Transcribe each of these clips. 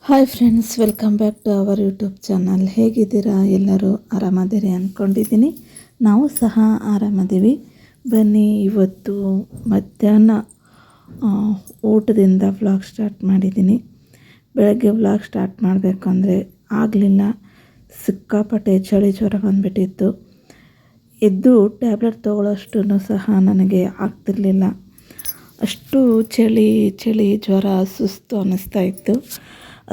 Hi friends, welcome back to our YouTube channel. ಹೇಗಿದ್ದೀರಾ? ಎಲ್ಲರೂ ಆರಾಮದಿರಿ ಅಂದ್ಕೊಂಡಿದ್ದೀನಿ. ನಾವು ಸಹ ಆರಾಮದ್ದೀವಿ. ಬನ್ನಿ, ಇವತ್ತು ಮಧ್ಯಾಹ್ನ ಊಟದಿಂದ ವ್ಲಾಗ್ ಸ್ಟಾರ್ಟ್ ಮಾಡಿದ್ದೀನಿ. ಬೆಳಗ್ಗೆ ವ್ಲಾಗ್ ಸ್ಟಾರ್ಟ್ ಮಾಡಬೇಕು ಅಂದರೆ ಆಗಲಿಲ್ಲ. ಸಿಕ್ಕಾಪಟ್ಟೆ ಚಳಿ ಜ್ವರ ಬಂದುಬಿಟ್ಟಿತ್ತು. ಎದ್ದು ಟ್ಯಾಬ್ಲೆಟ್ ತೊಗೊಳ್ಳೋಷ್ಟು ಸಹ ನನಗೆ ಆಗ್ತಿರ್ಲಿಲ್ಲ. ಅಷ್ಟು ಚಳಿ ಜ್ವರ ಸುಸ್ತು ಅನ್ನಿಸ್ತಾ ಇತ್ತು.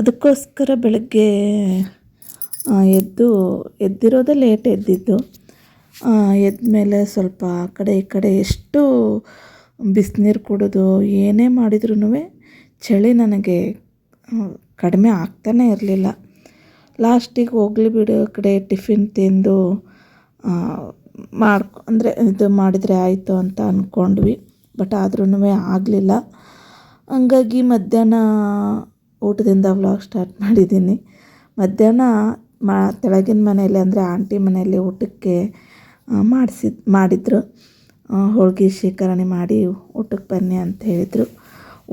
ಅದಕ್ಕೋಸ್ಕರ ಬೆಳಗ್ಗೆ ಎದ್ದಿರೋದೇ ಲೇಟ್ ಎದ್ದಿದ್ದು. ಎದ್ದ ಮೇಲೆ ಸ್ವಲ್ಪ ಆ ಕಡೆ ಈ ಕಡೆ ಎಷ್ಟು ಬಿಸಿನೀರು ಕುಡಿದು ಏನೇ ಮಾಡಿದ್ರೂ ಚಳಿ ನನಗೆ ಕಡಿಮೆ ಆಗ್ತಾನೇ ಇರಲಿಲ್ಲ. ಲಾಸ್ಟಿಗೆ ಹೋಗಲಿ ಬಿಡು ಕಡೆ ಟಿಫಿನ್ ತಿಂದು ಇದು ಮಾಡಿದರೆ ಆಯಿತು ಅಂತ ಅಂದ್ಕೊಂಡ್ವಿ. ಬಟ್ ಆದ್ರೂ ಆಗಲಿಲ್ಲ. ಹಂಗಾಗಿ ಮಧ್ಯಾಹ್ನ ಊಟದಿಂದ ವ್ಲಾಗ್ ಸ್ಟಾರ್ಟ್ ಮಾಡಿದ್ದೀನಿ. ಮಧ್ಯಾಹ್ನ ತೆಳಗಿನ ಮನೆಯಲ್ಲಿ ಅಂದರೆ ಆಂಟಿ ಮನೆಯಲ್ಲಿ ಊಟಕ್ಕೆ ಮಾಡಿದರು. ಹೋಳಿಗೆ ಶೇಖರಣೆ ಮಾಡಿ ಊಟಕ್ಕೆ ಬನ್ನಿ ಅಂತ ಹೇಳಿದರು.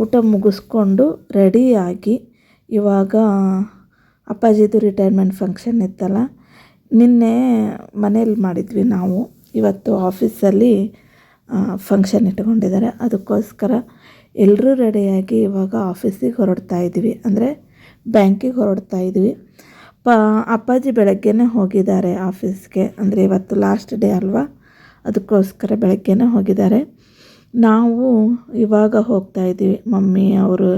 ಊಟ ಮುಗಿಸ್ಕೊಂಡು ರೆಡಿಯಾಗಿ ಇವಾಗ ಅಪ್ಪಾಜಿದು ರಿಟೈರ್ಮೆಂಟ್ ಫಂಕ್ಷನ್ ಇತ್ತಲ್ಲ, ನಿನ್ನೆ ಮನೇಲಿ ಮಾಡಿದ್ವಿ ನಾವು. ಇವತ್ತು ಆಫೀಸಲ್ಲಿ ಫಂಕ್ಷನ್ ಇಟ್ಕೊಂಡಿದ್ದಾರೆ. ಅದಕ್ಕೋಸ್ಕರ ಎಲ್ಲರೂ ರೆಡಿಯಾಗಿ ಇವಾಗ ಆಫೀಸಿಗೆ ಹೊರಡ್ತಾ ಇದ್ವಿ, ಅಂದರೆ ಬ್ಯಾಂಕಿಗೆ ಹೊರಡ್ತಾ ಇದ್ವಿ. ಅಪ್ಪಾಜಿ ಬೆಳಗ್ಗೆನೇ ಹೋಗಿದ್ದಾರೆ ಆಫೀಸ್ಗೆ, ಅಂದರೆ ಇವತ್ತು ಲಾಸ್ಟ್ ಡೇ ಅಲ್ವಾ, ಅದಕ್ಕೋಸ್ಕರ ಬೆಳಗ್ಗೆನೇ ಹೋಗಿದ್ದಾರೆ. ನಾವು ಇವಾಗ ಹೋಗ್ತಾ ಇದ್ದೀವಿ. ಮಮ್ಮಿ ಅವರು,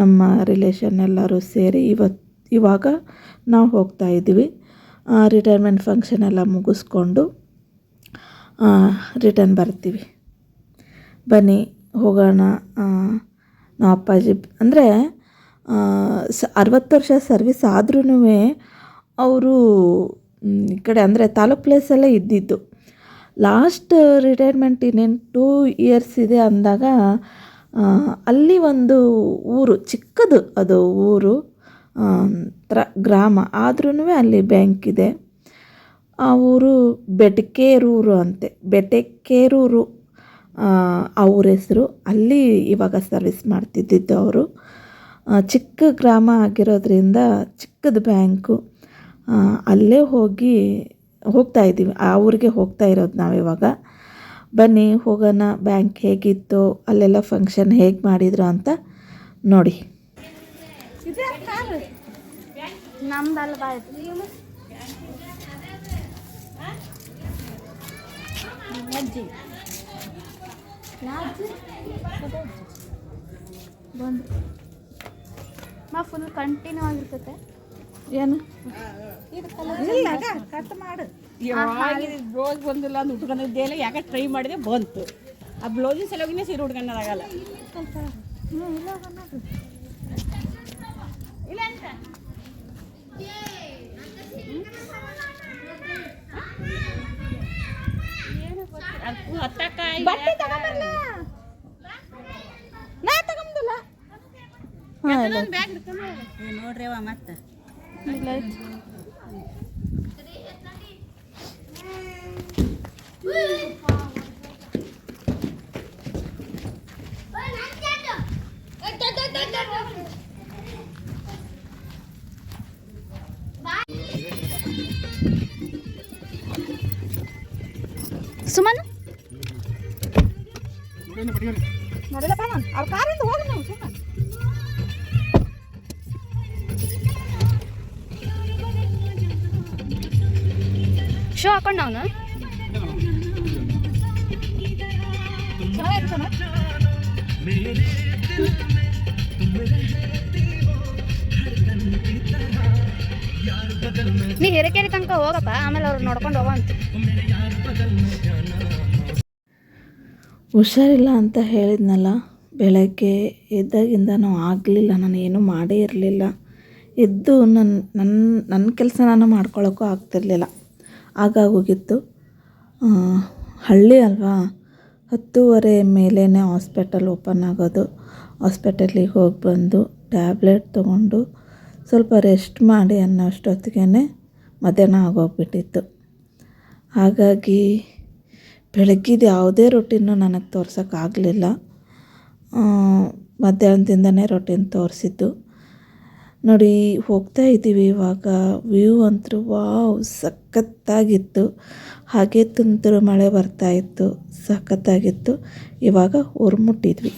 ನಮ್ಮ ರಿಲೇಷನ್ ಎಲ್ಲರೂ ಸೇರಿ ಇವಾಗ ನಾವು ಹೋಗ್ತಾ ಇದ್ದೀವಿ. ರಿಟೈರ್ಮೆಂಟ್ ಫಂಕ್ಷನ್ ಎಲ್ಲ ಮುಗಿಸ್ಕೊಂಡು ರಿಟರ್ನ್ ಬರ್ತೀವಿ. ಬನ್ನಿ ಹೋಗೋಣ. ನಾವು ಅಪ್ಪಾಜಿ ಅಂದರೆ 60 ವರ್ಷ ಸರ್ವಿಸ್ ಆದ್ರೂ ಅವರು ಈ ಕಡೆ ಅಂದರೆ ತಾಲೂಕು ಪ್ಲೇಸಲ್ಲೇ ಇದ್ದಿದ್ದು. ಲಾಸ್ಟ್ ರಿಟೈರ್ಮೆಂಟ್ ಇನ್ನೇನು 2 ಇಯರ್ಸ್ ಇದೆ ಅಂದಾಗ ಅಲ್ಲಿ ಒಂದು ಊರು, ಚಿಕ್ಕದು ಅದು ಊರು, ಗ್ರಾಮ ಆದ್ರೂ ಅಲ್ಲಿ ಬ್ಯಾಂಕ್ ಇದೆ. ಆ ಊರು ಬೆಟಕೇರೂರು ಅಂತೆ, ಬೆಟಕೇರೂರು ಅವ್ರ ಹೆಸರು. ಅಲ್ಲಿ ಇವಾಗ ಸರ್ವಿಸ್ ಮಾಡ್ತಿದ್ದಿದ್ದು ಅವರು. ಚಿಕ್ಕ ಗ್ರಾಮ ಆಗಿರೋದ್ರಿಂದ ಚಿಕ್ಕದು ಬ್ಯಾಂಕು. ಅಲ್ಲೇ ಹೋಗ್ತಾ ಇದ್ದೀವಿ. ಆ ಊರಿಗೆ ಹೋಗ್ತಾ ಇರೋದು ನಾವಿವಾಗ. ಬನ್ನಿ ಹೋಗೋಣ. ಬ್ಯಾಂಕ್ ಹೇಗಿತ್ತು, ಅಲ್ಲೆಲ್ಲ ಫಂಕ್ಷನ್ ಹೇಗೆ ಮಾಡಿದ್ರು ಅಂತ ನೋಡಿ. ಫುಲ್ ಕಂಟಿನ್ಯೂ ಆಗಿರ್ತೈತೆ. ಏನು ಕಟ್ ಮಾಡು. ಬ್ಲೌಸ್ ಬಂದಿಲ್ಲ ಅಂತ ಉಟ್ಕೊಂಡಿದ್ದೇಲೆ, ಯಾಕೆ ಟ್ರೈ ಮಾಡಿದೆ ಬಂತು. ಆ ಬ್ಲೌಸಿನ ಸಲುವಾಗಿನೇ ಸೀರೆ ಉಟ್ಕೊಳ್ಳೋದಾಗಲ್ಲ. ಇಲ್ಲ ಅಂತ ಹತ್ತಕ್ಕಾಯಿ ನೋಡ್ರಿ ಮತ್ತೆ ಸುಮನ್ ಅವ್ರ ಕಾರಿಂದ ಹೋಗಿ ನಾವು ಸುಮ್ಮನೆ ಶೋ ಹಾಕೊಂಡು ಅವನು ನೀ ಹಿರೇಕೆರೆ ತನಕ ಹೋಗಪ್ಪ, ಆಮೇಲೆ ಅವ್ರು ನೋಡ್ಕೊಂಡು ಹೋಗಂತ. ಹುಷಾರಿಲ್ಲ ಅಂತ ಹೇಳಿದ್ನಲ್ಲ, ಬೆಳಗ್ಗೆ ಎದ್ದಾಗಿಂದನೂ ಆಗಲಿಲ್ಲ. ನಾನು ಏನೂ ಮಾಡೇ ಇರಲಿಲ್ಲ. ಎದ್ದು ನನ್ನ ಕೆಲಸ ನಾನು ಮಾಡ್ಕೊಳ್ಳೋಕ್ಕೂ ಆಗ್ತಿರ್ಲಿಲ್ಲ. ಆಗೋಗಿತ್ತು. ಹಳ್ಳಿ ಅಲ್ವಾ, 10:30 ಮೇಲೇ ಹಾಸ್ಪಿಟಲ್ ಓಪನ್ ಆಗೋದು. ಹಾಸ್ಪಿಟಲಿಗೆ ಹೋಗಿ ಬಂದು ಟ್ಯಾಬ್ಲೆಟ್ ತೊಗೊಂಡು ಸ್ವಲ್ಪ ರೆಸ್ಟ್ ಮಾಡಿ ಅನ್ನೋಷ್ಟೊತ್ತಿಗೆ ಮಧ್ಯಾಹ್ನ ಆಗೋಗ್ಬಿಟ್ಟಿತ್ತು. ಹಾಗಾಗಿ ಬೆಳಗ್ಗಿದ್ದು ಯಾವುದೇ ರೊಟೀನು ನನಗೆ ತೋರ್ಸೋಕ್ಕಾಗಲಿಲ್ಲ. ಮಧ್ಯಾಹ್ನದಿಂದನೇ ರೊಟೀನ್ ತೋರಿಸಿದ್ದು. ನೋಡಿ ಹೋಗ್ತಾ ಇದ್ದೀವಿ ಇವಾಗ. ವ್ಯೂ ಅಂತೂ ವಾವ್ ಸಖತ್ತಾಗಿತ್ತು. ಹಾಗೆ ತುಂತುರು ಮಳೆ ಬರ್ತಾಯಿತ್ತು, ಸಖತ್ತಾಗಿತ್ತು. ಇವಾಗ ಊರು ಮುಟ್ಟಿದ್ವಿ.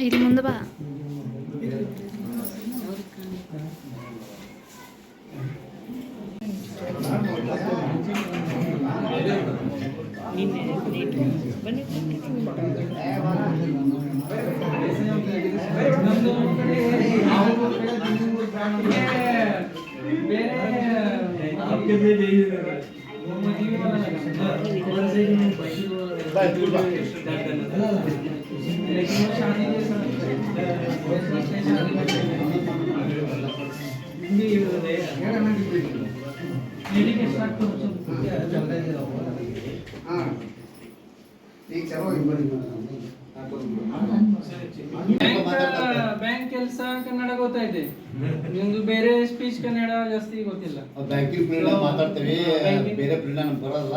ಇಲ್ಲಿ ಮುಂದೆ ಬಾ. ಬ್ಯಾಂಕ್ ಕೆಲಸ ಕನ್ನಡ ಗೊತ್ತೈತೆ, ನಿಮ್ದು ಬೇರೆ ಸ್ಪೀಚ್ ಕನ್ನಡ ಜಾಸ್ತಿ ಗೊತ್ತಿಲ್ಲ. ಬ್ಯಾಂಕಿಂಗ್ ಫೀಲ್ಡ್ ಮಾತಾಡ್ತೀವಿ, ಬೇರೆ ಫೀಲ್ಡ್ ನಮ್ಗೆ ಬರಲ್ಲ.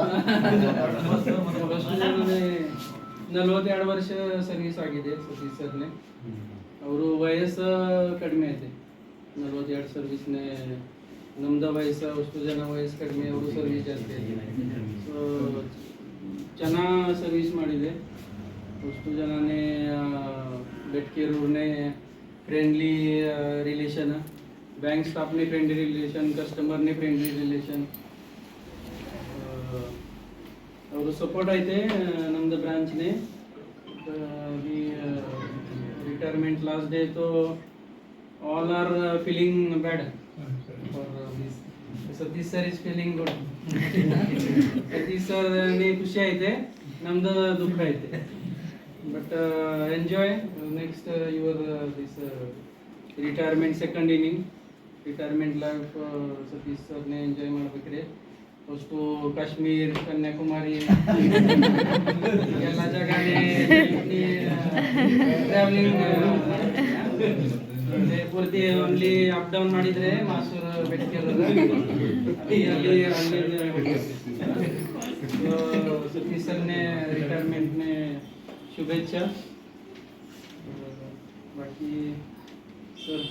42 ವರ್ಷ ಸರ್ವಿಸ್ ಆಗಿದೆ ಸತೀಶ್ ಸರ್ನೆ. ಅವರು ವಯಸ್ಸು ಕಡಿಮೆ ಐತೆ, 42 ಸರ್ವಿಸ್ನೇ. ನಮ್ದು ವಯಸ್ಸು ಅಷ್ಟು ಜನ ವಯಸ್ಸು ಕಡಿಮೆ, ಅವರು ಸರ್ವಿಸ್ ಜಾಸ್ತಿ ಐತೆ. ಸೊ ಚೆನ್ನಾಗಿ ಸರ್ವಿಸ್ ಮಾಡಿದೆ. ಅಷ್ಟು ಜನನೇ ಬೆಟ್ಕೇರೂರ್ನೇ ಫ್ರೆಂಡ್ಲಿ ರಿಲೇಷನ್, ಬ್ಯಾಂಕ್ ಸ್ಟಾಫ್ನೇ ಫ್ರೆಂಡ್ಲಿ ರಿಲೇಷನ್, ಕಸ್ಟಮರ್ನೇ ಫ್ರೆಂಡ್ಲಿ ರಿಲೇಷನ್. ಅವರು ಸಪೋರ್ಟ್ ಐತೆ ನಮ್ದು ಬ್ರಾಂಚ್ನೇ. रिटायरमेंट लास्ट डे तो all are feeling bad for this. Satish sir is feeling good. Satish sir ने खुशी ಐತೆ, ನಮ್ದು ದುಃಖ ಐತೆ. But enjoy next your this retirement second inning, retirement life. Satish sir ने enjoy ಮಾಡ್ಬೇಕ್ರಿ. ಅಷ್ಟು ಕಾಶ್ಮೀರ್, ಕನ್ಯಾಕುಮಾರಿ ಎಲ್ಲ ಜಾಗನೇ ಟ್ರಾವೆಲಿಂಗ್ ಪೂರ್ತಿ ಓನ್ಲಿ ಅಪ್ ಡೌನ್ ಮಾಡಿದ್ರೆ ಮಾಸೂರು ಬೆಟ್ಕೇರೂರು ಅಲ್ಲಿ ಸತೀಶ್ ಸರ್ನೇ ರಿಟೈರ್ಮೆಂಟ್ನೇ ಶುಭೇಚ್ಛಾ. ಬಾಕಿ ಸರ್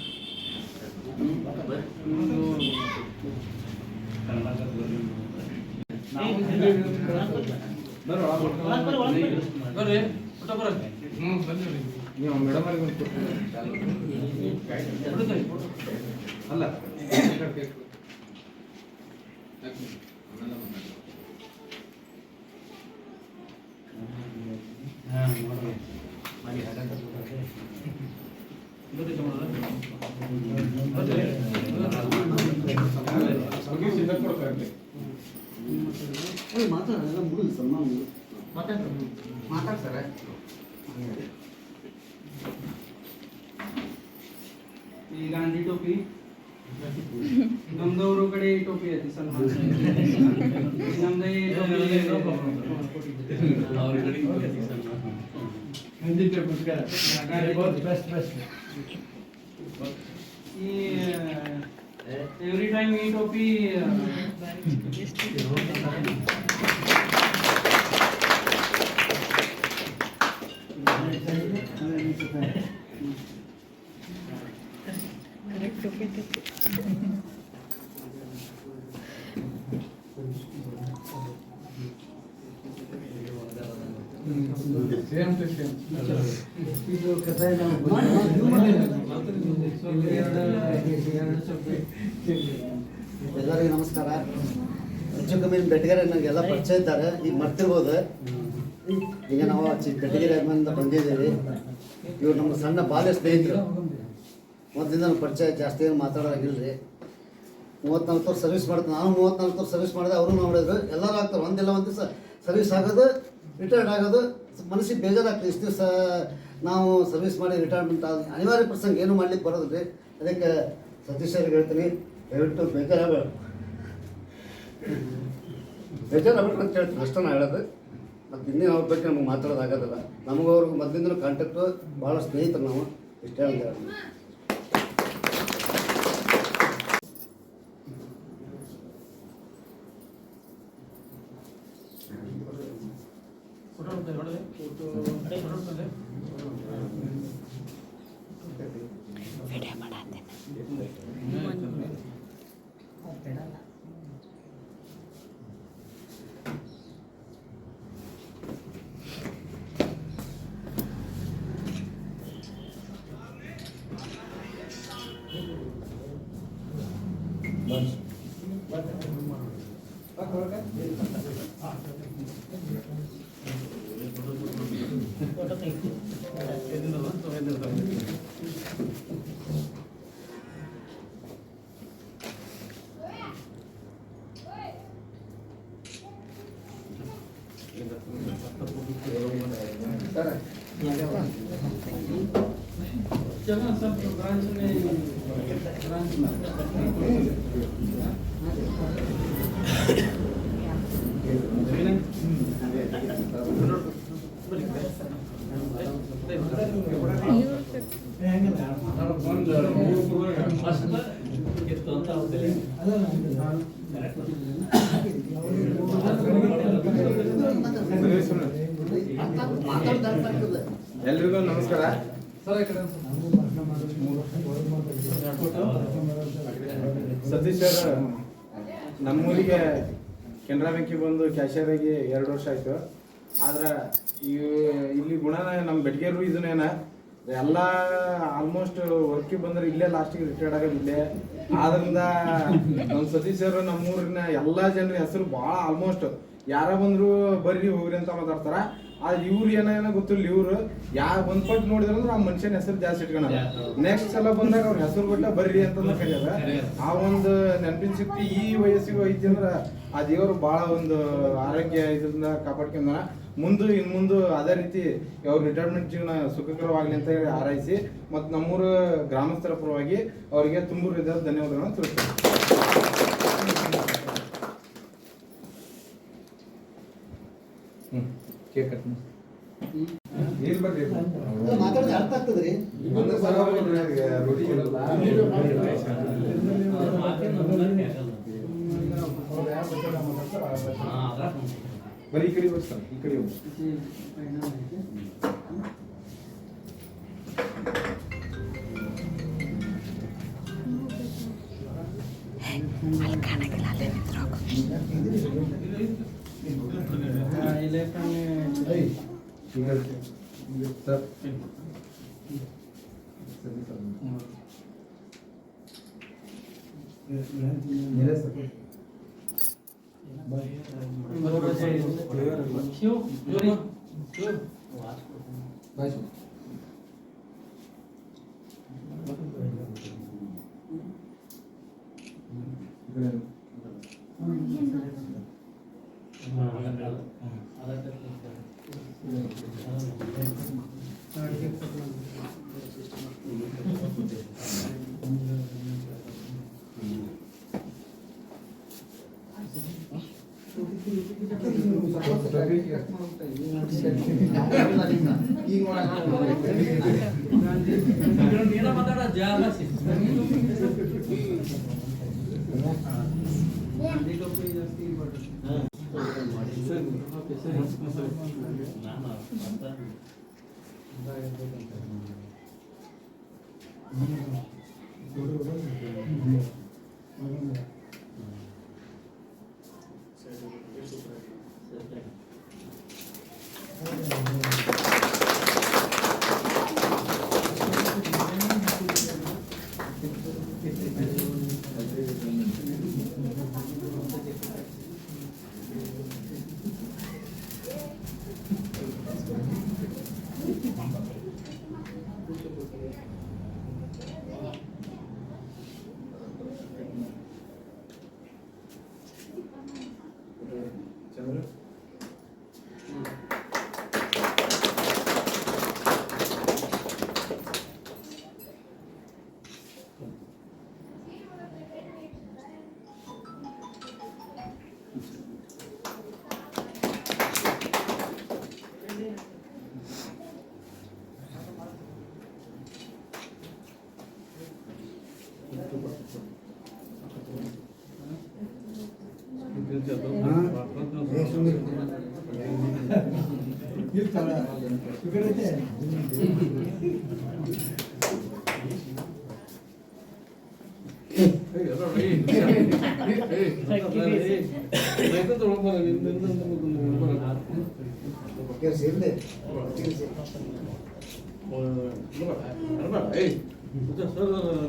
ಬರ್ರಿ ಊಟ ಬರತ್ತೆ. ನೀವು ಮೇಡಮ್ ಅಲ್ಲ ಮಾತಾಡ್ತಾರೆ. ಈ ಗಾಂಧಿ ಟೋಪಿ ನಮ್ದವ್ರ ಕಡೆ ಈ ಟೋಪಿ ಐತಿ ಸನ್ಮಾನ. ನಮ್ದು ಈ ಈ Every time we topi. ಎಲ್ಲರಿಗೂ ನಮಸ್ಕಾರ. ಹೆಚ್ಚು ಕಮ್ಮಿ ಬೆಟಗೆರೆ ನನಗೆಲ್ಲ ಪರಿಚಯ ಇದ್ದಾರೆ, ಈಗ ಮರ್ತಿರ್ಬೋದು. ಈಗ ನಾವು ಬೆಟಗೆರೆ ಅಭಿಮಾನದಿಂದ ಬಂದಿದ್ದೀವಿ. ಇವ್ರು ನಮ್ಮ ಸಣ್ಣ ಬಾಲ್ಯ ಸ್ನೇಹಿತರು, ಮೊದಲಿಂದ ನಮ್ಮ ಪರಿಚಯ ಜಾಸ್ತಿ ಏನು ಮಾತಾಡೋದಾಗಿಲ್ಲ ರೀ. 34 ವರ್ಷ ಸರ್ವಿಸ್ ಮಾಡ್ತಾರೆ, ನಾನು 34 ವರ್ಷ ಸರ್ವಿಸ್ ಮಾಡಿದೆ, ಅವರು ಮಾಡಿದ್ರು. ಎಲ್ಲರೂ ಆಗ್ತಾರೆ, ಒಂದಿಲ್ಲ ಒಂದು ದಿವಸ ಸರ್ವಿಸ್ ಆಗೋದು, ರಿಟೈರ್ಡ್ ಆಗೋದು. ಮನಸ್ಸಿಗೆ ಬೇಜಾರಾಗ್ತದೆ. ಇಷ್ಟು ದಿವಸ ನಾವು ಸರ್ವಿಸ್ ಮಾಡಿ ರಿಟೈರ್ಮೆಂಟ್ ಆದ ಅನಿವಾರ್ಯ ಪ್ರಸಂಗ ಏನು ಮಾಡ್ಲಿಕ್ಕೆ ಬರೋದು ರೀ. ಅದಕ್ಕೆ ಸತೀಶ್ ಅವ್ರಿಗೆ ಹೇಳ್ತೀನಿ, ದಯವಿಟ್ಟು ಬೇಜಾರಾಗಬೇಡ ಅಂತ ಹೇಳ್ತೀನಿ. ಅಷ್ಟೇ ನಾನು ಹೇಳೋದು. ಮತ್ತು ಇನ್ನೇ ಅವ್ರ ಬಗ್ಗೆ ನಮಗೆ ಮಾತಾಡೋದಾಗೋದಿಲ್ಲ. ನಮಗೂ ಅವ್ರಿಗೆ ಮೊದಲಿಂದಲೂ ಕಾಂಟ್ಯಾಕ್ಟು, ಭಾಳ ಸ್ನೇಹಿತರು ನಾವು. ಇಷ್ಟೇ ಅಂತ चलो सब ब्रांच में ಎಲ್ರಿಗೂ ನಮಸ್ಕಾರ. ಸತೀಶ್ ಸರ್ ನಮ್ಮೂರಿಗೆ ಕೆನರಾ ಬ್ಯಾಂಕಿಗೆ ಬಂದು ಕ್ಯಾಶಿಯರ್ ಆಗಿ 2 ವರ್ಷ ಆಯ್ತು. ಆದ್ರೆ ಇಲ್ಲಿ ಗುಣನ ನಮ್ಮ ಬೆಟಗೇರು ಇದನ್ನೇನ ಎಲ್ಲ ಆಲ್ಮೋಸ್ಟ್ ವರ್ಕಿಗೆ ಬಂದ್ರೆ ಇಲ್ಲೇ ಲಾಸ್ಟಿಗೆ ರಿಟೈರ್ಡ್ ಆಗೋದು ಇಲ್ಲೇ. ಆದ್ರಿಂದ ನಮ್ಮ ಸತೀಶ್ ಸರ್ ನಮ್ಮೂರಿನ ಎಲ್ಲ ಜನರ ಹೆಸರು ಭಾಳ ಆಲ್ಮೋಸ್ಟ್ ಯಾರ ಬಂದ್ರು ಬರ್ರಿ ಹೋಗ್ರಿ ಅಂತ ಮಾತಾಡ್ತಾರ. ಆದ್ರೆ ಇವ್ರು ಏನೋ ಗೊತ್ತಿಲ್ಲ, ಇವ್ರು ಒಂದ್ ಪಟ್ಟು ನೋಡಿದ್ರಂದ್ರೆ ಆ ಮನುಷ್ಯನ ಹೆಸರು ಜಾಸ್ತಿ ಇಟ್ಕೊಳಲ್ಲ. ನೆಕ್ಸ್ಟ್ ಸಲ ಬಂದಾಗ ಅವ್ರ ಹೆಸರು ಬಿಟ್ಟ ಬರ್ರಿ ಅಂತಂದ ಕರೆಯದ. ಆ ಒಂದು ನೆನಪಿನ ಶಕ್ತಿ ಈ ವಯಸ್ಸಿಗೂ ಐತಿ ಅಂದ್ರ ಆ ದೇವರು ಬಹಳ ಒಂದು ಆರೋಗ್ಯ ಇದರಿಂದ ಕಾಪಾಡ್ಕೊಂಡ ಇನ್ ಮುಂದೆ ಅದೇ ರೀತಿ ಅವ್ರ ರಿಟೈರ್ಮೆಂಟ್ ಜೀವನ ಸುಖಕರವಾಗ್ಲಿ ಅಂತ ಹೇಳಿ ಹಾರೈಸಿ ಮತ್ತು ನಮ್ಮೂರ ಗ್ರಾಮಸ್ಥರ ಪರವಾಗಿ ಅವರಿಗೆ ತುಂಬು ಹೃದಯದ ಧನ್ಯವಾದಗಳನ್ನು ತಿಳಿಸ್ತಾರೆ. ಮಾತಾಡಿದ್ರೆ ಅರ್ಥ ಆಗ್ತದ್ರಿ. ಬರೀ ಈ ಕಡೆ ಬರ್ತಾನೆ, ಈ ಕಡೆ ಹಂದಿ ಕಪ್ಪು ಜಾಸ್ತಿ ಇಂಪಾರ್ಟೆಂಟ್. ಓಕೆ ಸರಿ. ಚಂದ್ರ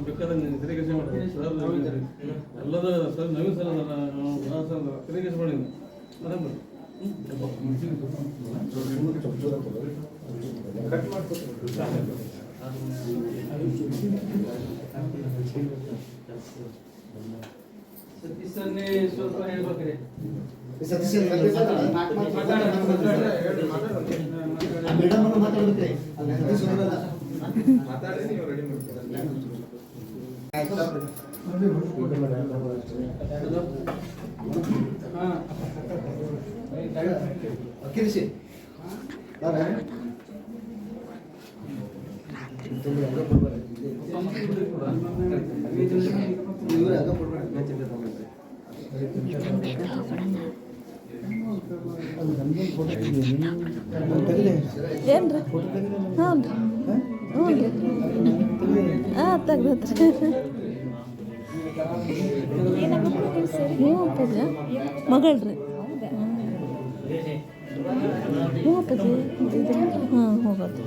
ಬೇಕಾದಂಗೆ ತೆರಿಗೆ ಕೆಲಸ ಮಾಡ್ತಾರೆ ಸರ್. ಎಲ್ಲದ ಸರ್ ನವೀನ್ ಸರ್ ಸರ್ ತೆರಿಗೆ ಕೆಲಸ ಮಾಡಿ ಆರಾಮ ಕಟ್ ಮಾಡ್ಕೊತಾರೆ. ಸತೀಶ್ ಸರ್ನೇ ಸ್ವಲ್ಪ ಹೇಳ್ಬೇಕ್ರಿ. ಸತೀಶ್ ಮೇಡಮ್ ಮಾತಾಡ್ಬೇಕ್ರಿ. ಮಾತಾಡಿ ನೀವು ರೆಡಿ ಮಾಡ್ತೀರಾ. ಹಾಂ ಅಕ್ಕಿರಿಸಿ ಏನು ರೀ? ಹ್ಞೂ ರೀ, ಹಾಂ ತೆಗ್ದತ್ರಿ. ಹ್ಞೂ ಅಪ್ಪಾಜಿ, ಮಗಳ್ರಿ. ಹ್ಞೂ ಅಪ್ಪಾಜಿ, ಹಾಂ ಹೋಗೋದು.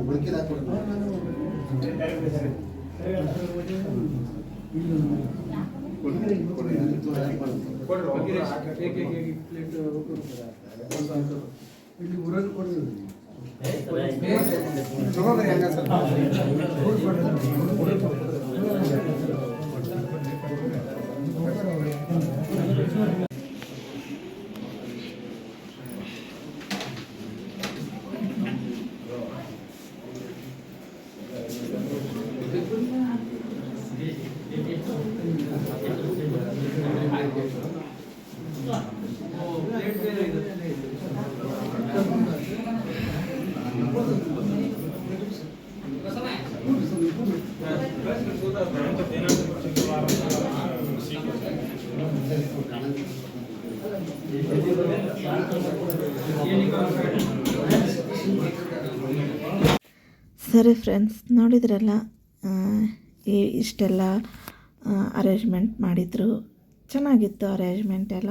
ಉಳ್ಕಿದ ಹಾಕೊಡ್ರಿ. ಇಲ್ಲಿ ಊರಲ್ಲಿ ಕೊಡ್ತೀವಿ. ಸರಿ ಫ್ರೆಂಡ್ಸ್, ನೋಡಿದ್ರಲ್ಲ, ಇಷ್ಟೆಲ್ಲ ಅರೇಂಜ್ಮೆಂಟ್ ಮಾಡಿದರು. ಚೆನ್ನಾಗಿತ್ತು ಅರೇಂಜ್ಮೆಂಟ್ ಎಲ್ಲ.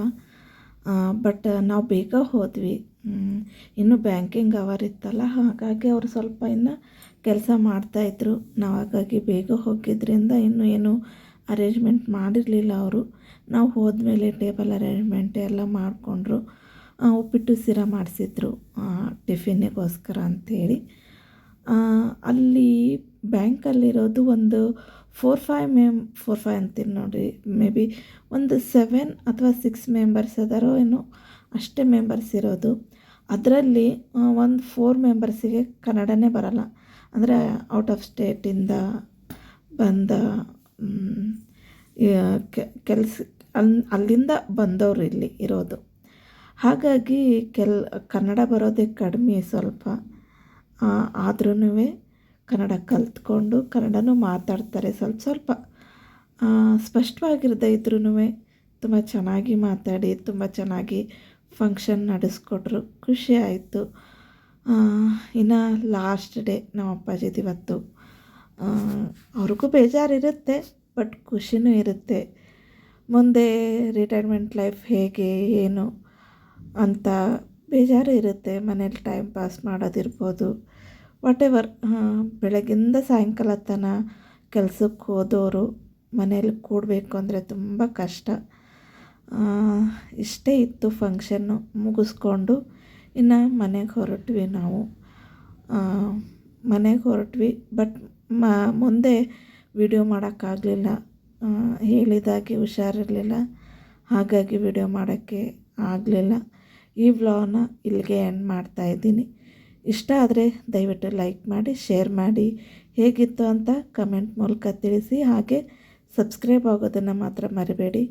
ಬಟ್ ನಾವು ಬೇಗ ಹೋದ್ವಿ. ಇನ್ನೂ ಬ್ಯಾಂಕಿಂಗ್ ಅವರ್ ಇತ್ತಲ್ಲ, ಹಾಗಾಗಿ ಅವರು ಸ್ವಲ್ಪ ಇನ್ನು ಕೆಲಸ ಮಾಡ್ತಾಯಿದ್ರು. ನಾವು ಹಾಗಾಗಿ ಬೇಗ ಹೋಗಿದ್ದರಿಂದ ಇನ್ನೂ ಏನು ಅರೇಂಜ್ಮೆಂಟ್ ಮಾಡಿರಲಿಲ್ಲ ಅವರು. ನಾವು ಹೋದ್ಮೇಲೆ ಟೇಬಲ್ ಅರೇಂಜ್ಮೆಂಟ್ ಎಲ್ಲ ಮಾಡಿಕೊಂಡ್ರು. ಉಪ್ಪಿಟ್ಟು ಸಿರಾ ಮಾಡಿಸಿದ್ರು ಟಿಫಿನ್ನಿಗೋಸ್ಕರ ಅಂಥೇಳಿ. ಅಲ್ಲಿ ಬ್ಯಾಂಕಲ್ಲಿರೋದು ಒಂದು 4-5 ಅಂತೀನಿ ನೋಡಿರಿ, ಮೇ ಬಿ ಒಂದು 7 ಅಥವಾ 6 ಮೆಂಬರ್ಸ್ ಅದಾರೋ ಏನೋ, ಅಷ್ಟೇ ಮೆಂಬರ್ಸ್ ಇರೋದು. ಅದರಲ್ಲಿ ಒಂದು 4 ಮೆಂಬರ್ಸಿಗೆ ಕನ್ನಡನೇ ಬರಲ್ಲ. ಅಂದರೆ ಔಟ್ ಆಫ್ ಸ್ಟೇಟಿಂದ ಬಂದ ಕೆಲಸ ಅಲ್ಲಿಂದ ಬಂದವರು ಇಲ್ಲಿ ಇರೋದು. ಹಾಗಾಗಿ ಕನ್ನಡ ಬರೋದೇ ಕಡಿಮೆ ಸ್ವಲ್ಪ. ಆದ್ರೂ ಕನ್ನಡ ಕಲ್ತ್ಕೊಂಡು ಕನ್ನಡನೂ ಮಾತಾಡ್ತಾರೆ ಸ್ವಲ್ಪ. ಸ್ಪಷ್ಟವಾಗಿರದೇ ಇದ್ರೂ ತುಂಬ ಚೆನ್ನಾಗಿ ಮಾತಾಡಿ ತುಂಬ ಚೆನ್ನಾಗಿ ಫಂಕ್ಷನ್ ನಡೆಸ್ಕೊಟ್ರು. ಖುಷಿ ಆಯಿತು. ಇನ್ನು ಲಾಸ್ಟ್ ಡೇ ನಮ್ಮ ಅಪ್ಪಾಜಿದು ಇವತ್ತು. ಅವ್ರಿಗೂ ಬೇಜಾರಿರುತ್ತೆ, ಬಟ್ ಖುಷಿನೂ ಇರುತ್ತೆ. ಮುಂದೆ ರಿಟೈರ್ಮೆಂಟ್ ಲೈಫ್ ಹೇಗೆ ಏನು ಅಂತ ಬೇಜಾರು ಇರುತ್ತೆ. ಮನೇಲಿ ಟೈಮ್ ಪಾಸ್ ಮಾಡೋದಿರ್ಬೋದು, ವಾಟೆವರ್. ಬೆಳಗ್ಗಿಂದ ಸಾಯಂಕಾಲ ತನಕ ಕೆಲಸಕ್ಕೆ ಹೋದವರು ಮನೇಲಿ ಕೂಡಬೇಕು ಅಂದರೆ ತುಂಬ ಕಷ್ಟ. ಇಷ್ಟೇ ಇತ್ತು ಫಂಕ್ಷನ್ನು. ಮುಗಿಸ್ಕೊಂಡು ಇನ್ನು ಮನೆಗೆ ಹೊರಟ್ವಿ ನಾವು. ಬಟ್ ಮುಂದೆ ವಿಡಿಯೋ ಮಾಡೋಕ್ಕಾಗಲಿಲ್ಲ. ಹೇಳಿದಾಗೆ ಹುಷಾರಿರಲಿಲ್ಲ, ಹಾಗಾಗಿ ವಿಡಿಯೋ ಮಾಡೋಕ್ಕೆ ಆಗಲಿಲ್ಲ. ಈ ವ್ಲಾಗ್ನ ಇಲ್ಲಿಗೆ ಎಂಡ್ ಮಾಡ್ತಾಯಿದ್ದೀನಿ. ಇಷ್ಟ ಆದರೆ ದಯವಿಟ್ಟು ಲೈಕ್ ಮಾಡಿ, ಶೇರ್ ಮಾಡಿ, ಹೇಗಿತ್ತು ಅಂತ ಕಮೆಂಟ್ ಮೂಲಕ ತಿಳಿಸಿ. ಹಾಗೆ ಸಬ್ಸ್ಕ್ರೈಬ್ ಆಗೋದನ್ನು ಮಾತ್ರ ಮರಿಬೇಡಿ.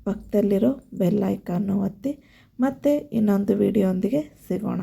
ಪಕ್ಕದಲ್ಲಿರೋ ಬೆಲ್ ಐಕಾನ್ನು ಒತ್ತಿ. ಮತ್ತೆ ಇನ್ನೊಂದು ವಿಡಿಯೋದೊಂದಿಗೆ ಸಿಗೋಣ.